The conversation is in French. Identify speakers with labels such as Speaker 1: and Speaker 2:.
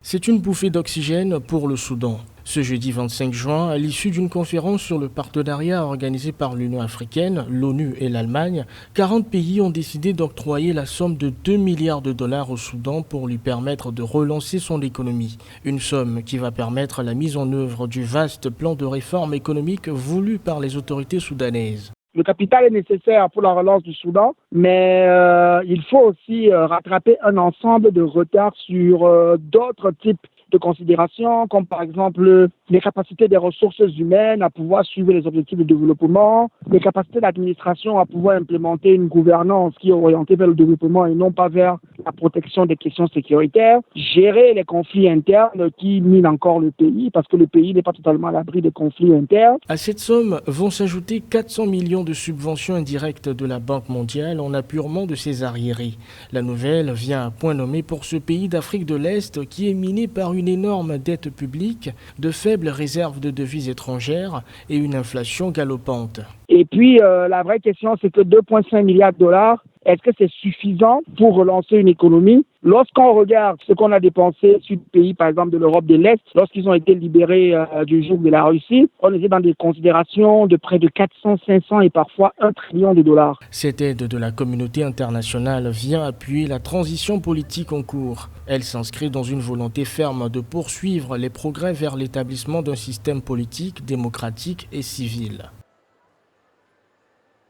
Speaker 1: C'est une bouffée d'oxygène pour le Soudan. Ce jeudi 25 juin, à l'issue d'une conférence sur le partenariat organisé par l'Union africaine, l'ONU et l'Allemagne, 40 pays ont décidé d'octroyer la somme de 2 milliards de dollars au Soudan pour lui permettre de relancer son économie. Une somme qui va permettre la mise en œuvre du vaste plan de réforme économique voulu par les autorités soudanaises.
Speaker 2: Le capital est nécessaire pour la relance du Soudan, mais il faut aussi rattraper un ensemble de retards sur d'autres types de considérations, comme par exemple les capacités des ressources humaines à pouvoir suivre les objectifs de développement, les capacités d'administration à pouvoir implémenter une gouvernance qui est orientée vers le développement et non pas vers la protection des questions sécuritaires, gérer les conflits internes qui minent encore le pays, parce que le pays n'est pas totalement à l'abri des conflits internes.
Speaker 1: À cette somme vont s'ajouter 400 millions de subventions indirectes de la Banque mondiale en apurement de ses arriérés. La nouvelle vient à point nommé pour ce pays d'Afrique de l'Est qui est miné par une énorme dette publique, de faibles réserves de devises étrangères et une inflation galopante.
Speaker 2: Et puis la vraie question, c'est que 2,5 milliards de dollars, est-ce que c'est suffisant pour relancer une économie? Lorsqu'on regarde ce qu'on a dépensé sur des pays, par exemple de l'Europe de l'Est, lorsqu'ils ont été libérés du joug de la Russie, on était dans des considérations de près de 400, 500 et parfois 1 trillion de dollars.
Speaker 1: Cette aide de la communauté internationale vient appuyer la transition politique en cours. Elle s'inscrit dans une volonté ferme de poursuivre les progrès vers l'établissement d'un système politique, démocratique et civil.